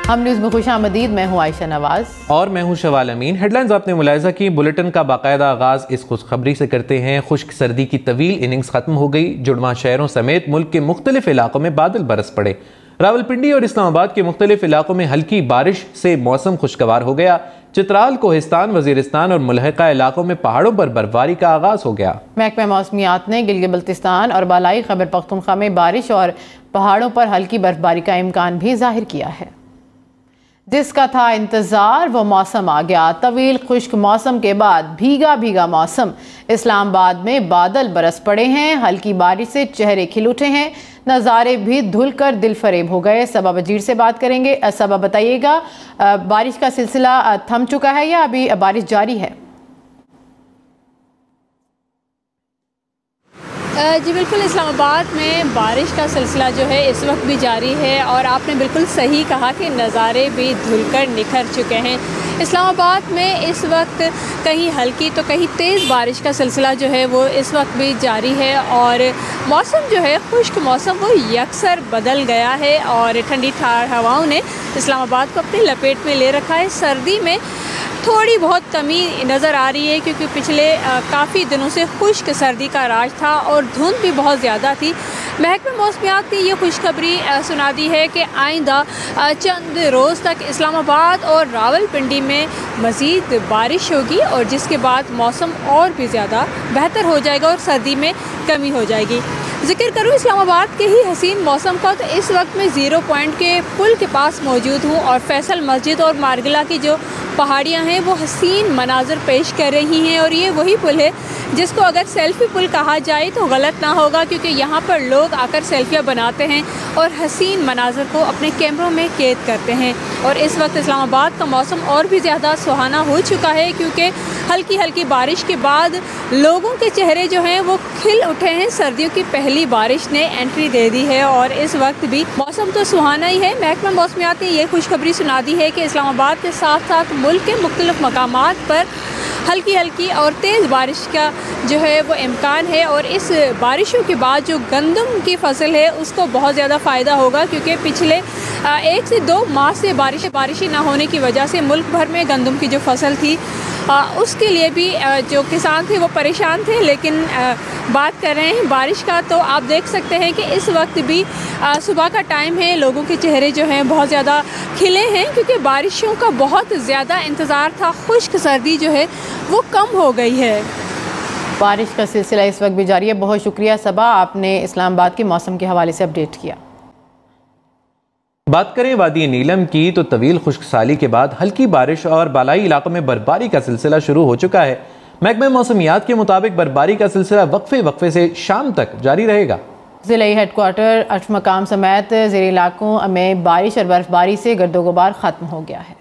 हम न्यूज़ में खुश आमदीद। मैं हूँ आयशा नवाज और मैं हूँ शवाल अमीन। हेडलाइंस आपने मुलाहिजा की। बुलेटिन का बाकायदा आगाज इस खुशखबरी से करते हैं। खुश्क सर्दी की तवील इनिंग्स खत्म हो गई। जुड़वा शहरों समेत मुल्क के मुख्तलिफ इलाकों में बादल बरस पड़े। रावलपिंडी और इस्लामाबाद के मुख्तलिफ इलाकों में हल्की बारिश से मौसम खुशगवार हो गया। चित्राल, कोहिस्तान, वजीरिस्तान और मुल्हिका इलाकों में पहाड़ों पर बर्फबारी का आगाज हो गया। महकमा मौसमियात ने गिलगित बल्तिस्तान और बालाई खैबर पख्तूनख्वा में बारिश और पहाड़ों पर हल्की बर्फबारी का इम्कान भी जाहिर किया है। जिसका था इंतजार वो मौसम आ गया। तवील खुश्क मौसम के बाद भीगा भीगा मौसम। इस्लामाबाद में बादल बरस पड़े हैं। हल्की बारिश से चेहरे खिल उठे हैं। नज़ारे भी धुलकर दिल फरेब हो गए। सबा वजीर से बात करेंगे। सबा, बताइएगा, बारिश का सिलसिला थम चुका है या अभी बारिश जारी है? जी बिल्कुल, इस्लामाबाद में बारिश का सिलसिला जो है इस वक्त भी जारी है और आपने बिल्कुल सही कहा कि नज़ारे भी धुलकर निखर चुके हैं। इस्लामाबाद में इस वक्त कहीं हल्की तो कहीं तेज़ बारिश का सिलसिला जो है वो इस वक्त भी जारी है और मौसम जो है खुश्क मौसम वो यकसर बदल गया है और ठंडी ठार हवाओं ने इस्लामाबाद को अपनी लपेट में ले रखा है। सर्दी में थोड़ी बहुत कमी नज़र आ रही है क्योंकि पिछले काफ़ी दिनों से खुश्क सर्दी का राज था और धुंध भी बहुत ज़्यादा थी। महकमा मौसमियात ने ये खुशखबरी सुना दी है कि आइंदा चंद रोज़ तक इस्लामाबाद और रावलपिंडी में मज़ीद बारिश होगी और जिसके बाद मौसम और भी ज़्यादा बेहतर हो जाएगा और सर्दी में कमी हो जाएगी। जिक्र करूँ इस्लामाबाद के ही हसीन मौसम का, तो इस वक्त मैं ज़ीरो पॉइंट के पुल के पास मौजूद हूँ और फैसल मस्जिद और मारगिला की जो पहाड़ियाँ हैं वो हसीन मनाज़र पेश कर रही हैं और ये वही पुल है जिसको अगर सेल्फ़ी पुल कहा जाए तो गलत ना होगा क्योंकि यहाँ पर लोग आकर सेल्फियाँ बनाते हैं और हसीन मनाज़र को अपने कैमरों में कैद करते हैं। और इस वक्त इस्लामाबाद का मौसम और भी ज़्यादा सुहाना हो चुका है क्योंकि हल्की हल्की बारिश के बाद लोगों के चेहरे जो हैं वो खिल उठे हैं। सर्दियों की पहली बारिश ने एंट्री दे दी है और इस वक्त भी मौसम तो सुहाना ही है। महकमा मौसमियात ने यह खुशखबरी सुना दी है कि इस्लामाबाद के साथ साथ मुल्क के मुख्तलिफ मकामात पर हल्की हल्की और तेज़ बारिश का जो है वो इम्कान है और इस बारिशों के बाद जो गंदम की फसल है उसको बहुत ज़्यादा फ़ायदा होगा क्योंकि पिछले 1 से 2 माह से बारिशें ना होने की वजह से मुल्क भर में गंदम की जो फसल थी उसके लिए भी जो किसान थे वो परेशान थे। लेकिन बात कर रहे हैं बारिश का, तो आप देख सकते हैं कि इस वक्त भी सुबह का टाइम है। लोगों के चेहरे जो हैं बहुत ज़्यादा खिले हैं क्योंकि बारिशों का बहुत ज़्यादा इंतज़ार था। खुश्क सर्दी जो है वो कम हो गई है। बारिश का सिलसिला इस वक्त भी जारी है। बहुत शुक्रिया सबा, आपने इस्लामाबाद के मौसम के हवाले से अपडेट किया। बात करें वादी नीलम की, तो तवील खुश्क साली के बाद हल्की बारिश और बालाई इलाकों में बर्फबारी का सिलसिला शुरू हो चुका है। महकमा मौसमियात के मुताबिक बर्फबारी का सिलसिला वक्फे से शाम तक जारी रहेगा। ज़िला हेडक्वार्टर अठमकाम समेत ज़ेरी इलाकों में बारिश और बर्फबारी से गर्दोगुबार ख़त्म हो गया है।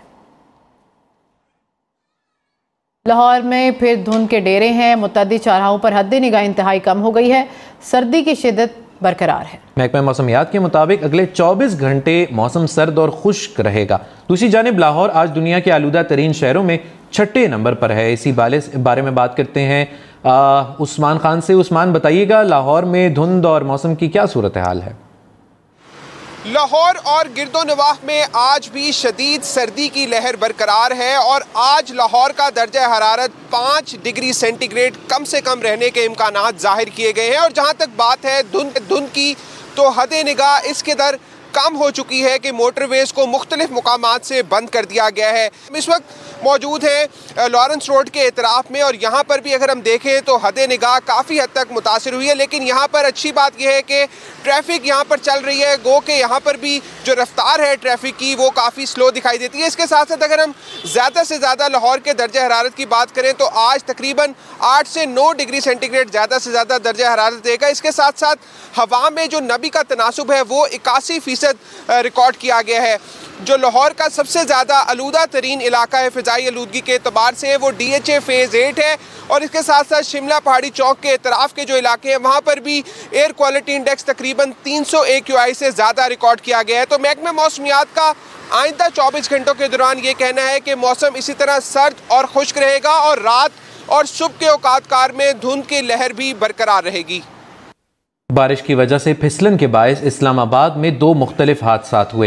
लाहौर में फिर धुंध के डेरे हैं। मुतअद्दिद चौराहों पर हद निगाह इंतहाई कम हो गई है। सर्दी की शिद्दत बरकरार है। महकमा मौसमियात के मुताबिक अगले 24 घंटे मौसम सर्द और खुश्क रहेगा। दूसरी जानिब लाहौर आज दुनिया के आलूदा तरीन शहरों में 6ठे नंबर पर है। इसी बारे में बात करते हैं उस्मान खान से। उस्मान, बताइएगा लाहौर में धुंध और मौसम की क्या सूरत हाल है? लाहौर और गिरदो नवाह में आज भी शदीद सर्दी की लहर बरकरार है और आज लाहौर का दर्जा हरारत 5 डिग्री सेंटीग्रेड कम से कम रहने के इम्कानात जाहिर किए गए हैं। और जहां तक बात है धुंध की, तो हद निगाह इस कदर कम हो चुकी है कि मोटरवेज को मुख्तलिफ मुकामात से बंद कर दिया गया है। इस वक्त मौजूद है लॉरेंस रोड के इतराफ़ में और यहाँ पर भी अगर हम देखें तो हद निगाह काफ़ी हद तक मुतासिर हुई है। लेकिन यहाँ पर अच्छी बात यह है कि ट्रैफिक यहाँ पर चल रही है। गो के यहाँ पर भी जो रफ्तार है ट्रैफिक की वो काफ़ी स्लो दिखाई देती है। इसके साथ साथ अगर हम ज़्यादा से ज़्यादा लाहौर के दर्जा हरारत की बात करें तो आज तकरीबन 8 से 9 डिग्री सेंटीग्रेड ज़्यादा से ज़्यादा दर्जा हरारत देगा। इसके साथ साथ हवा में जो नमी का तनासुब है वो 81% रिकॉर्ड किया गया है। जो लाहौर का सबसे ज़्यादा आलूदा तरीन इलाका है फ़िज़ाई आलूदगी के एतबार से वो DHA फ़ेज़ 8 है और इसके साथ साथ शिमला पहाड़ी चौक के इतराफ़ के जो इलाके हैं वहाँ पर भी एयर क्वालिटी इंडेक्स तकरीबन 300 AQI से ज़्यादा रिकॉर्ड किया गया है। तो महकमा मौसमियात का आइंदा 24 घंटों के दौरान ये कहना है कि मौसम इसी तरह सर्द और खुश्क रहेगा और रात और सुबह के औकात कार में धुंध की लहर भी बरकरार रहेगी। बारिश की वजह से फिसलन के बायस इस्लामाबाद में 2 मुख्तलिफ हादसात हुए।